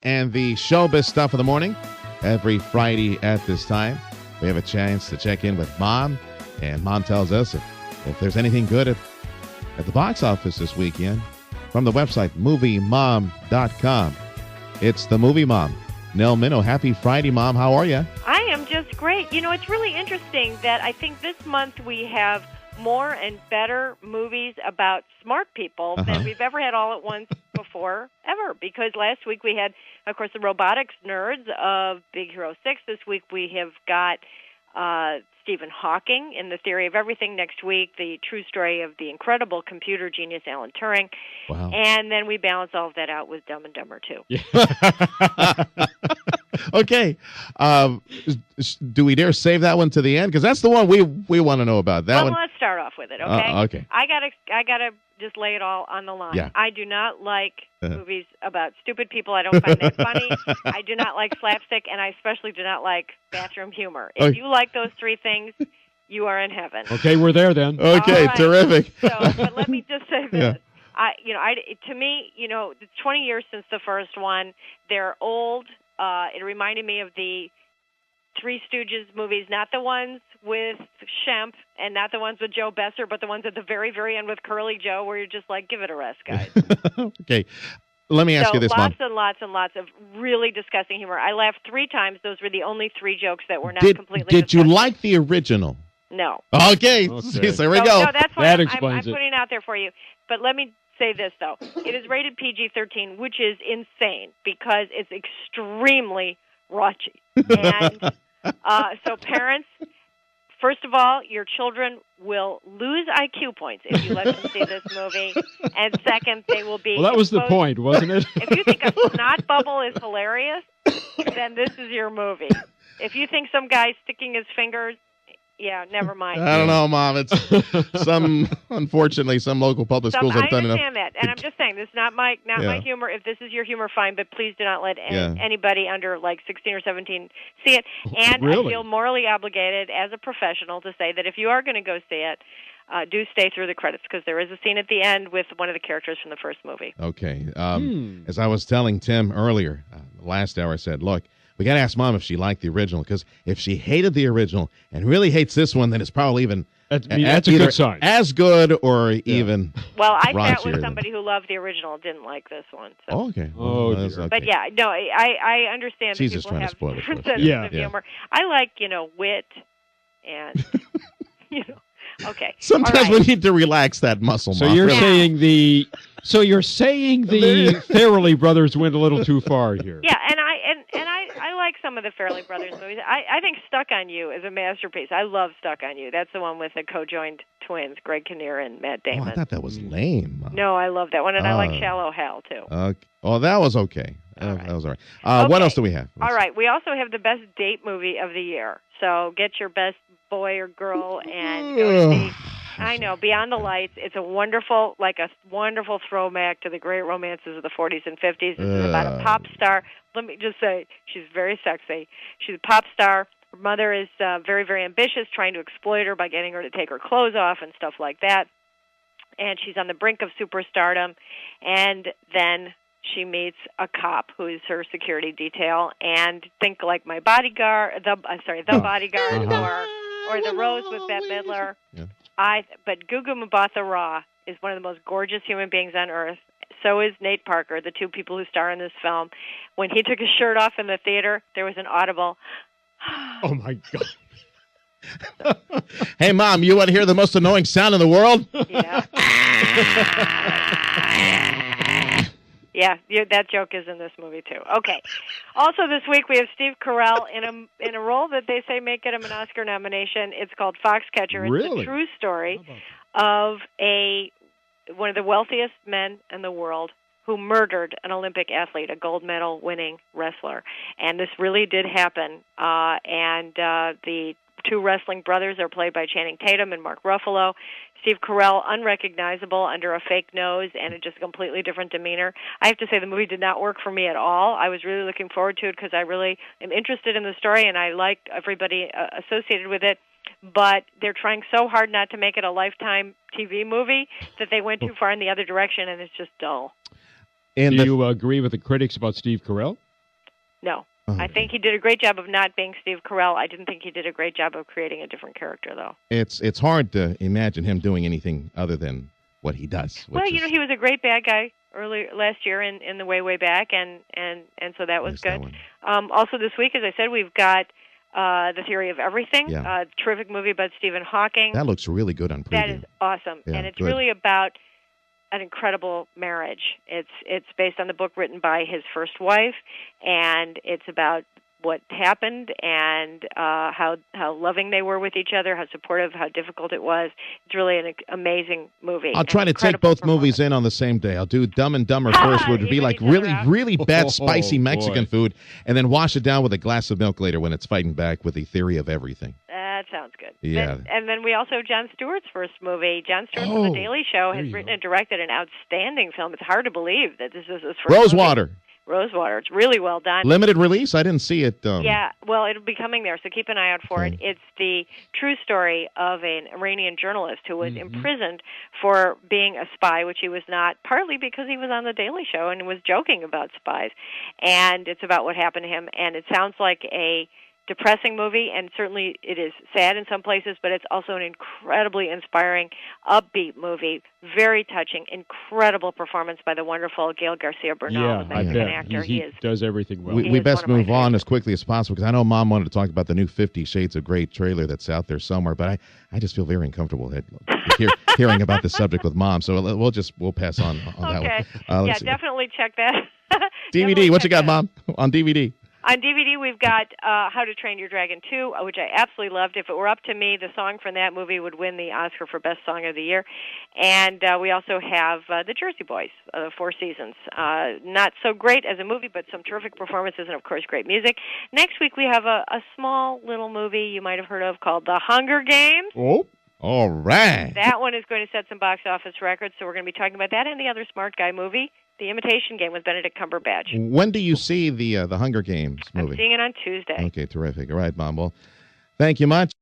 and the showbiz stuff of the morning. Every Friday at this time, we have a chance to check in with Mom, and Mom tells us if there's anything good at the box office this weekend. From the website moviemom.com. It's the Movie Mom, Nell Minow. Happy Friday, Mom. How are you? I am just great. You know, it's really interesting that I think this month we have more and better movies about smart people than we've ever had all at once before, ever. Because last week we had, of course, the robotics nerds of Big Hero 6. This week we have got Stephen Hawking in The Theory of Everything. Next week, the true story of the incredible computer genius Alan Turing. Wow. And then we balance all of that out with Dumb and Dumber 2. Yeah. Okay. Do we dare save that one to the end? Because that's the one we want to know about. That one. Let's start off with it, okay? Okay. I gotta just lay it all on the line. Yeah. I do not like movies about stupid people. I don't find that funny. I do not like slapstick, and I especially do not like bathroom humor. If you like those three things, you are in heaven. Okay, we're there then. Okay, right. Terrific. But let me just say this. Yeah. To me, it's 20 years since the first one. They're old. It reminded me of the Three Stooges movies, not the ones with Shemp and not the ones with Joe Besser, but the ones at the very, very end with Curly Joe, where you're just like, give it a rest, guys. Okay. Let me ask you this, Mom. Lots and lots and lots of really disgusting humor. I laughed 3 times. Those were the only 3 jokes that were not completely Did you disgusting. like the original? No. Okay. Jeez, there we go. No, that's what I'm explains it. putting out there for you. But let me say this, though. It is rated PG-13, which is insane because it's extremely raunchy. And so parents, first of all, your children will lose IQ points if you let them see this movie. And second, they will be... Well, that was the point, wasn't it? If you think a snot bubble is hilarious, then this is your movie. If you think some guy sticking his fingers... Yeah, never mind. I don't know, Mom. It's unfortunately, some local public schools have done enough. I understand that, and I'm just saying this is not my humor. If this is your humor, fine, but please do not let anybody under like 16 or 17 see it. And Really? I feel morally obligated as a professional to say that if you are going to go see it, do stay through the credits because there is a scene at the end with one of the characters from the first movie. Okay. As I was telling Tim earlier, last hour, I said, look, we got to ask Mom if she liked the original, because if she hated the original and really hates this one, then it's probably even that's a good sign. As good or even Well, I sat raunchier with somebody who loved the original and didn't like this one. So. Oh, okay. Oh, that's dear. okay. But yeah, no, I understand She's that just people trying to have spoil it different for us. senses Yeah. of humor. I like, wit and, okay. Sometimes All right. we need to relax that muscle, So Mom. you're Really. saying the Farrelly brothers went a little too far here. Yeah, and I like some of the Farrelly Brothers movies. I think Stuck on You is a masterpiece. I love Stuck on You. That's the one with the co-joined twins, Greg Kinnear and Matt Oh, Damon. I thought that was lame. No, I love that one, and I like Shallow Hal, too. Oh, that was okay. All right. That was all right. What Okay. else do we have? All right, we also have the best date movie of the year. So get your best boy or girl and go to see... I know, Beyond the Lights. It's a wonderful throwback to the great romances of the 40s and 50s. It's about a pop star. Let me just say, she's very sexy. She's a pop star. Her mother is very, very ambitious, trying to exploit her by getting her to take her clothes off and stuff like that. And she's on the brink of superstardom. And then she meets a cop who is her security detail. And think like My Bodyguard, The Bodyguard, or The Rose with Bette Midler. Yeah. But Gugu Mbatha-Raw is one of the most gorgeous human beings on earth. So is Nate Parker, the two people who star in this film. When he took his shirt off in the theater, there was an audible... Oh, my God. Hey, Mom, you want to hear the most annoying sound in the world? Yeah. Yeah, that joke is in this movie, too. Okay. Also this week, we have Steve Carell in a role that they say may get him an Oscar nomination. It's called Foxcatcher. Really? It's a true story of one of the wealthiest men in the world who murdered an Olympic athlete, a gold medal winning wrestler. And this really did happen. The 2 wrestling brothers are played by Channing Tatum and Mark Ruffalo. Steve Carell, unrecognizable under a fake nose and just a completely different demeanor. I have to say the movie did not work for me at all. I was really looking forward to it because I really am interested in the story and I liked everybody associated with it. But they're trying so hard not to make it a Lifetime TV movie that they went too far in the other direction, and it's just dull. Do you agree with the critics about Steve Carell? No. Oh, I think he did a great job of not being Steve Carell. I didn't think he did a great job of creating a different character, though. It's hard to imagine him doing anything other than what he does. Well, he was a great bad guy last year in the way back, and so that was good. Also this week, as I said, we've got The Theory of Everything, a terrific movie about Stephen Hawking. That looks really good on preview. That is awesome, and it's really about an incredible marriage. It's based on the book written by his first wife, and it's about what happened and how loving they were with each other, how supportive, how difficult it was. It's really an amazing movie. I'll try to take both movies in on the same day. I'll do Dumb and Dumber first, which would be like really bad, spicy Mexican food, and then wash it down with a glass of milk later when it's fighting back with The Theory of Everything. That sounds good. Yeah. And then we also have Jon Stewart's first movie. Jon Stewart from The Daily Show has written and directed an outstanding film. It's hard to believe that this is his first Rosewater. movie. Rosewater. It's really well done. Limited release? I didn't see it. Yeah, well, it'll be coming there, so keep an eye out for it. It's the true story of an Iranian journalist who was imprisoned for being a spy, which he was not, partly because he was on The Daily Show and was joking about spies. And it's about what happened to him, and it sounds like a depressing movie, and certainly it is sad in some places, but it's also an incredibly inspiring, upbeat movie, very touching, incredible performance by the wonderful Gael Garcia Bernal, the Mexican actor. He does everything well. We best move on as quickly as possible, because I know Mom wanted to talk about the new 50 Shades of Grey trailer that's out there somewhere, but I just feel very uncomfortable hearing about this subject with Mom, so we'll pass on that one. Definitely check that. DVD, what you got, Mom, on DVD? On DVD, we've got How to Train Your Dragon 2, which I absolutely loved. If it were up to me, the song from that movie would win the Oscar for Best Song of the Year. And we also have The Jersey Boys, Four Seasons. Not so great as a movie, but some terrific performances and, of course, great music. Next week, we have a small little movie you might have heard of called The Hunger Games. Oh, all right. That one is going to set some box office records, so we're going to be talking about that and the other smart guy movie, The Imitation Game with Benedict Cumberbatch. When do you see the Hunger Games movie? I'm seeing it on Tuesday. Okay, terrific. All right, Mom. Well, thank you much.